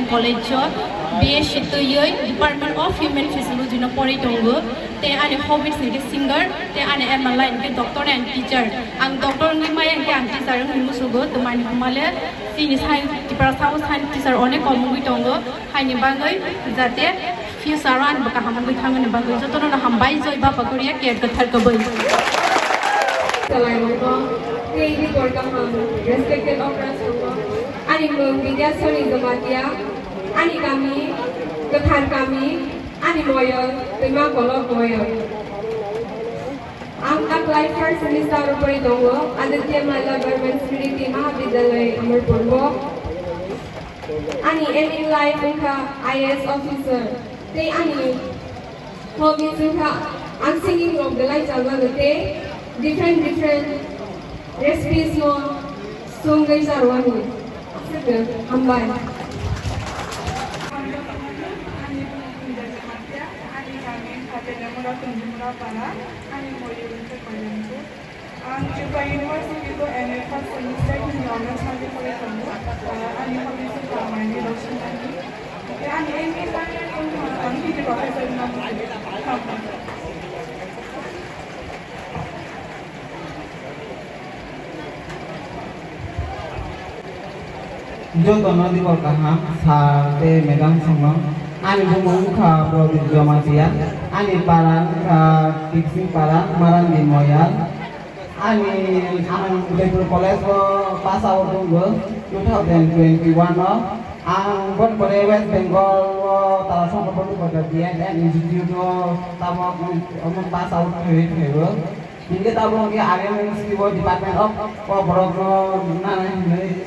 College BS Department of Human Physiology no pori tongo te ane hobbies ni singer te ane line ke doctor and teacher ang doctor ngi mai ang teacher ngi musugo to mani male sini sai department teacher one komui tongo haini bangai jate future an baka haman goi thangan bangai joto no hambai joi ba pakuriya ke thar ko bai Salamat kay di porka ham respected operators ani media soni Jamatia ani kami ketan kami ani moyal terima kolok moyal ang apply first semester pori dongo Aditya Mala Government Smriti Mahavidyalaya Amarpurwo ani any life ka IAS officer te ani hobby ka ang singing of the light alwagate different recipes mo sungai sarwani hambai ang Chupa University ko and first semester ko normal sabi ko ito ani kami sa kamay ni Roshan ani ani MA lang yung ang hindi professor na mo Joto nadi por kaham sate megang songong ani bumung ka Prodi Jamatia ani paran ka fixing paran maran di moyal ani ang Depur College ko pass out tunggu 2021 no ang bon pore West Bengal talasong ko pun pada DNN Institute no tamok umum pass out hewe Hingga tabung ke area University Department of Borok na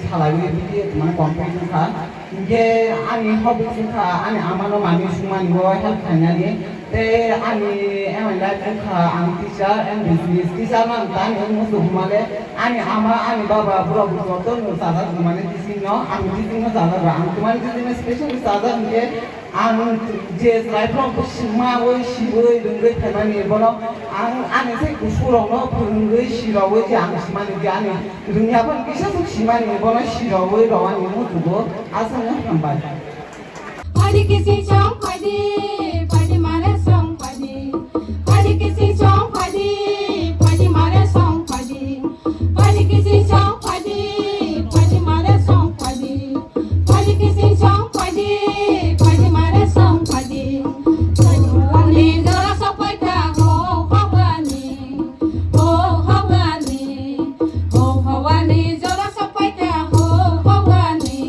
salagi di mana kompeten ka hingga ani hobby ka ani amano mani sumani go help khanya di te ani emanda ka ang teacher and business teacher man tan musu humale ani ama ani baba pura buton sada gumane teaching no ang teaching no sada ang tumani teaching special sada hingga ang je lifelong sima oi shiboi dungai thamani bono ang ani se kusurong no pungai shiroi je ang simani je ani dunia pun bisa su simani bono shiroi rawani mu tugo asana hambai Padi kisi chong padi mare song padi kisi chong padi mare song padi kisi chong padi mare song padi kisi chong padi mare song padi ni dora sopai ta ho hawani ho hawani dora sopai ta ho hawani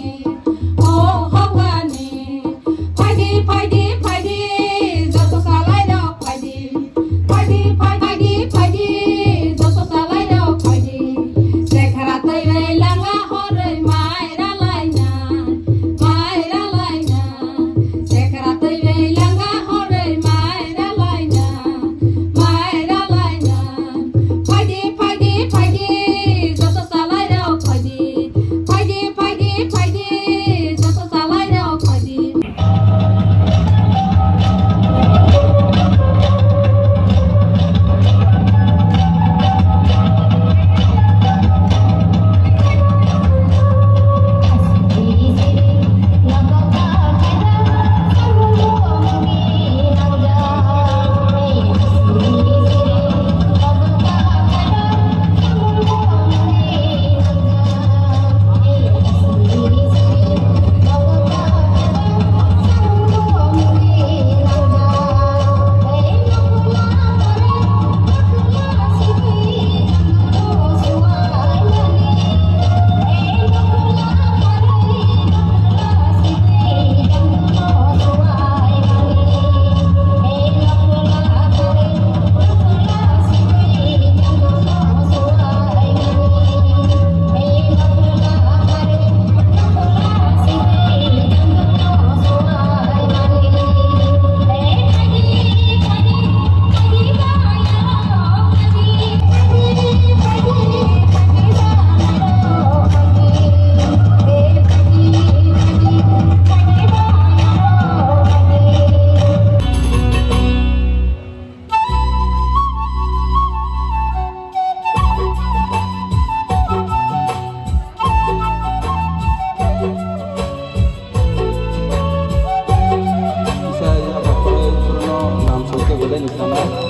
lên được đó.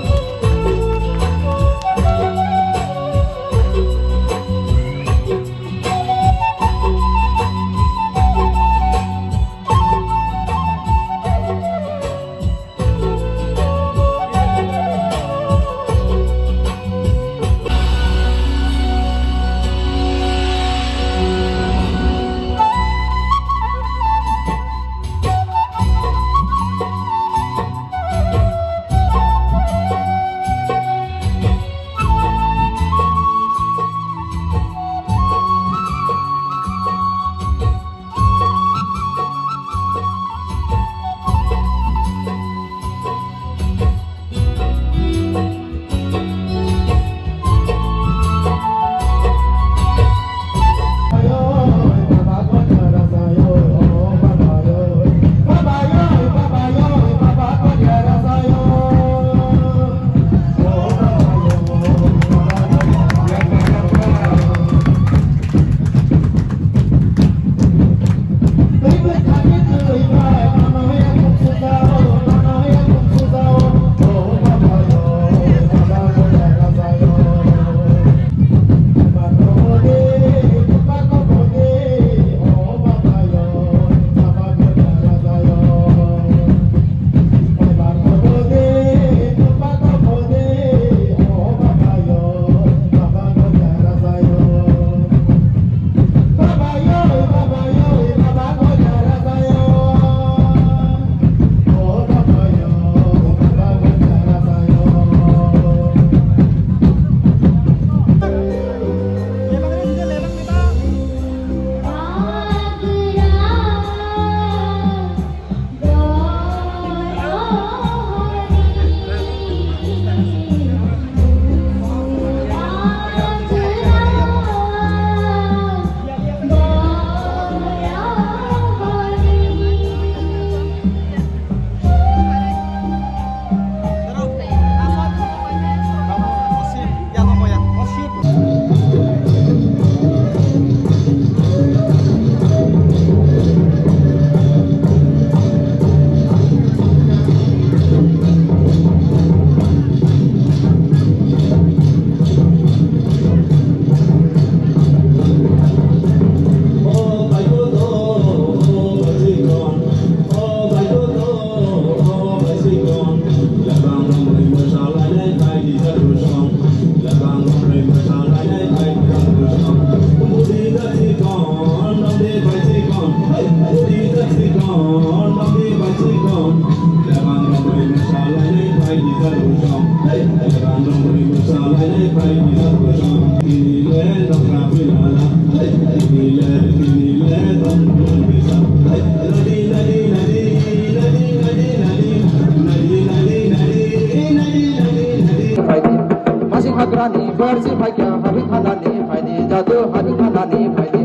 hadrani bersi bhagya habit halani faide jadu habit halani faide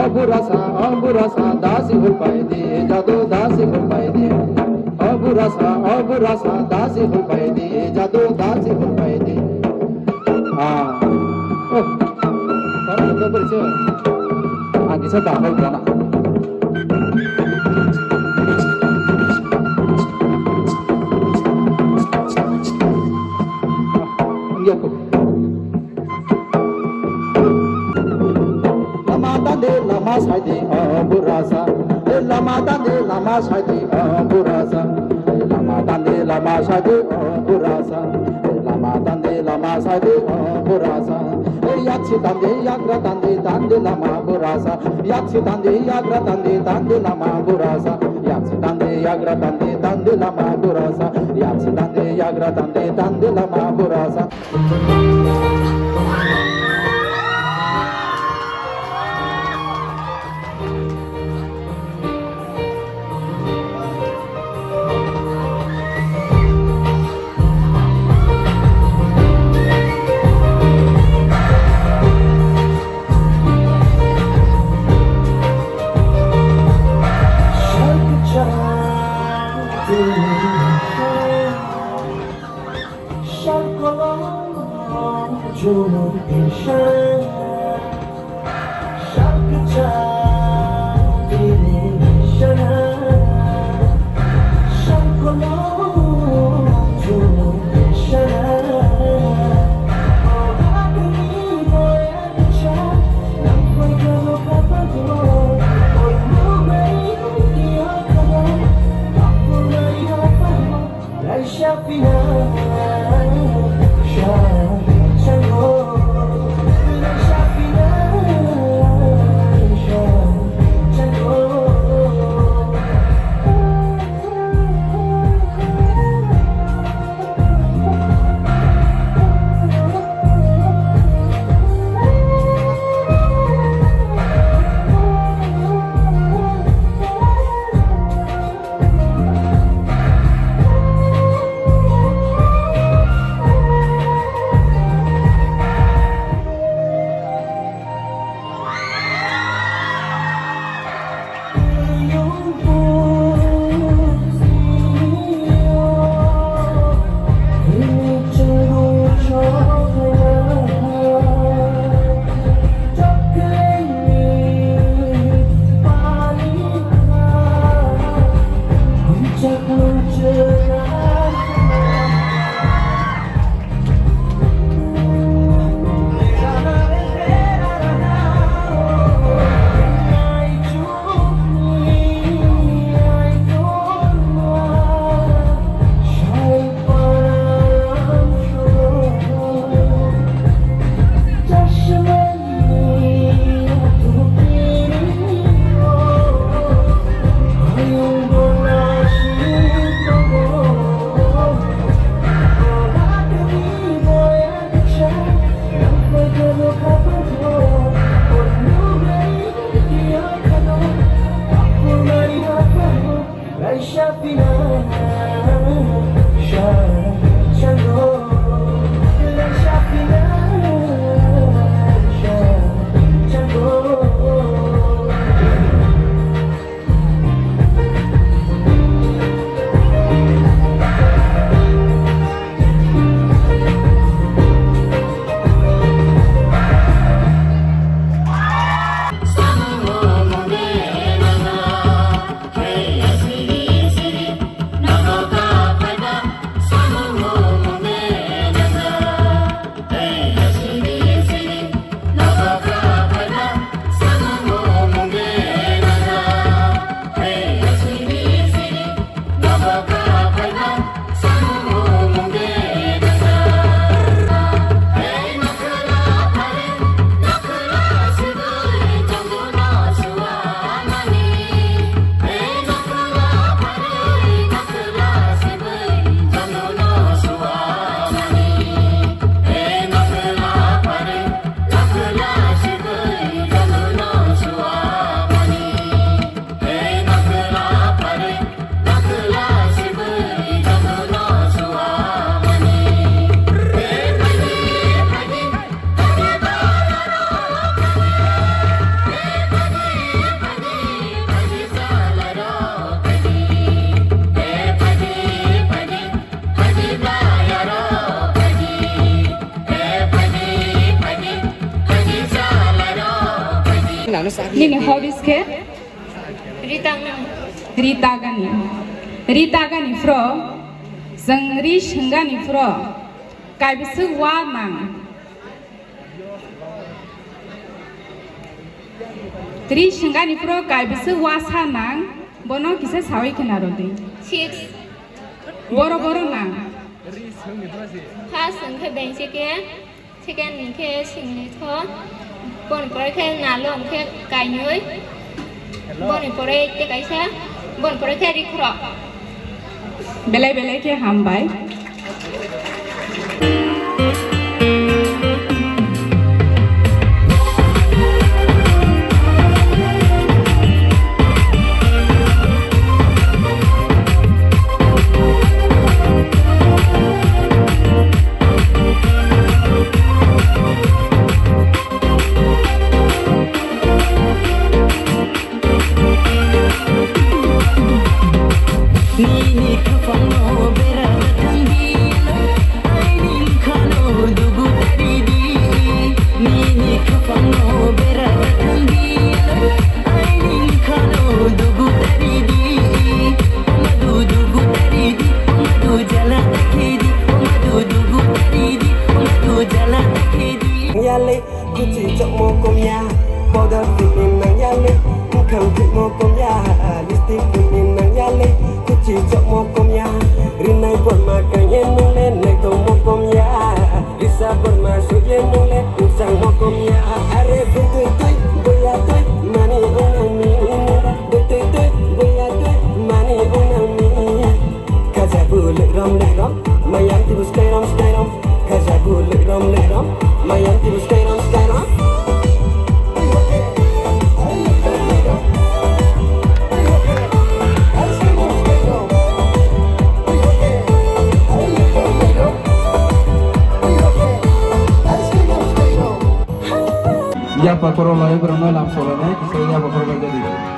aburasa dasi hul faide jadu dasi hul faide aburasa dasi hul faide jadu dasi hul faide oh kamu itu berisi bisa dah hul kana lama saidi burasa lama dande lama saidi burasa lama dande lama saidi burasa lama dande lama saidi burasa yaksi dande yagra dande dande lama burasa yaksi dande yagra dande dande lama burasa yaksi dande yagra dande dande lama burasa yaksi dande yagra dande dande lama burasa Shut Nini hobbies ke? Rita gani fro Zeng rish gani fro Kai bisu wa nang Rish gani fro kai bisu wa sa nang Bono kise sawi kenaro de Boro nang Ha sung ke beng ke Chicken ke sing tho Bon pore ke nalom ke kai nyoi Bon pore te kai sa Bon pore ke rikro Belai ke hambai Rina tiru skairam Gajaku liram Mayang tiru skairam Ya pakoro loy brono lam solone kise ya pakoro loy jadi.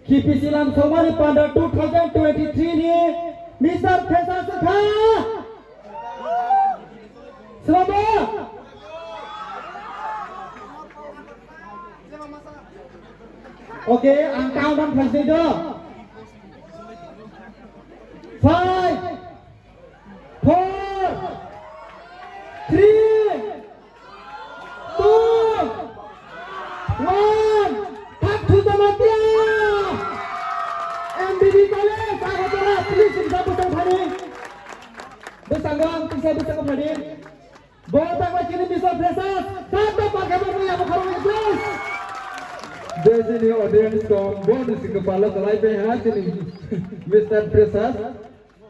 KP Silam Somali pada 2023 ni Mr. Fresas Kha. Selamat. Okay, ang countdown procedure. 5, 4, 3, 2, 1. Cut to the media. MBD College, Agatara, please bersama hadir. Bersanggang, bisa bersama hadir. Boleh wakili Mr. Fresas, satu pakai yang berkorban please. Di sini audience bonus kepala kelai pehat ini Mr. Fresas.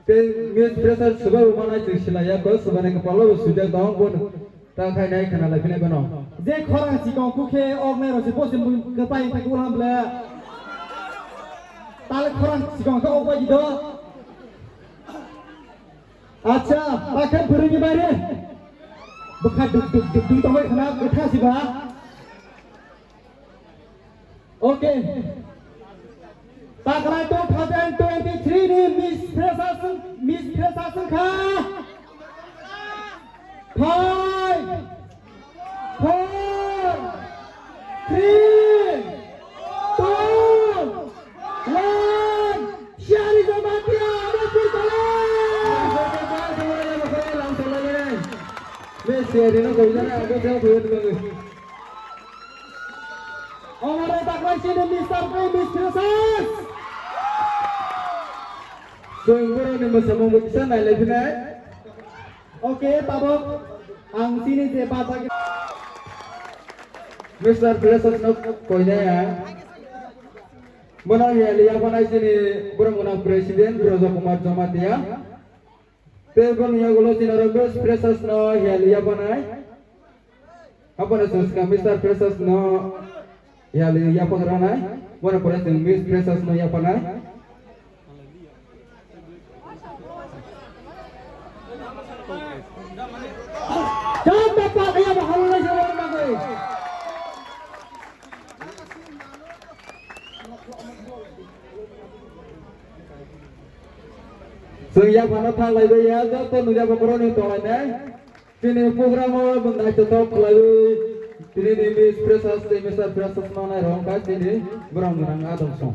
Mr. Fresas sebab mana silaya kau sebagai kepala sudah tahu pun tak kaya naik kenal lagi ni kono. Je korang si kau kuke orang ni rasa posin kepai tak ulang bela. Tal korang si kau apa gitu? Acha, pakai beri ni bayar. Bukan duk tahu kenapa kita sih bah? Okay. Taklai 2023 ni Miss Fresas Kha. 5, 4, 3, 2, 1. Syari Zamatia, Mr. College. Messi ada nak kau jangan aku tengok dulu dulu. Orang tak kasih ni Mr. Fresas. So ingin ni macam mana bisa naik lagi naik? Okay, tabok ang sini saya baca. Mr. Fresas nak kau ya. Mana ya lihat mana sini burung mana Presiden Raja Kumar Jamatia. Telepon yang golo sini orang Mr. Fresas no ya lihat mana? Apa nak sesuatu Mr. Fresas no ya lihat apa kerana? Mana Presiden Mr. Fresas no ya apa? Jangan dapat dia baharu lagi orang lagi. Sejak mana thang lagi ya, jatuh nuja berkorban itu lagi. Sini program awal benda tetap lagi. Sini ni Miss Fresas mana rongga sini berang ada song.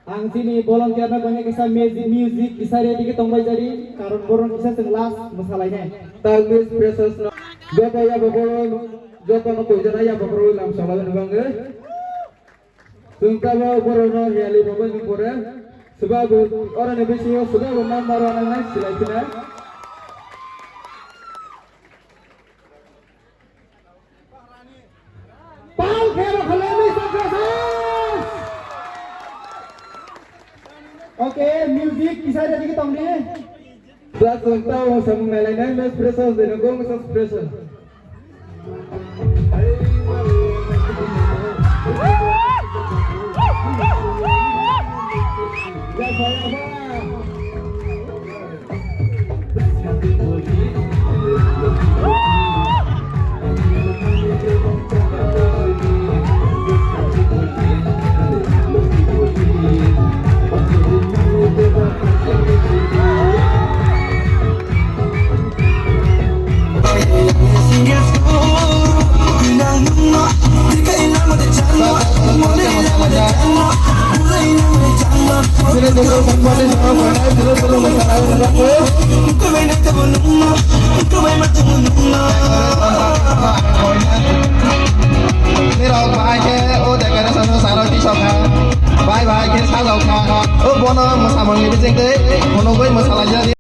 Ang sini bolong kiana banyak kisah music kisah dia dikit tombay jadi karun borong kisah segelas masalahnya. Tag Miss Fresas no. Jatuh ya berkorban, jatuh no kujana ya berkorban dalam salah nubangge. Sungkawa borong ya li borong ni borong. Sebab orang yang bersih sudah menambah orang lain selain kita. Paul kero kalami sukses. Okay, music kisah jadi kita ni. Plus tahu sama lain-lain Miss Fresas dan Gong Miss Fresas. Bye bye, kita sahaja. Oh, bono, masa mengirim sendiri. Bono gue masalah jadi.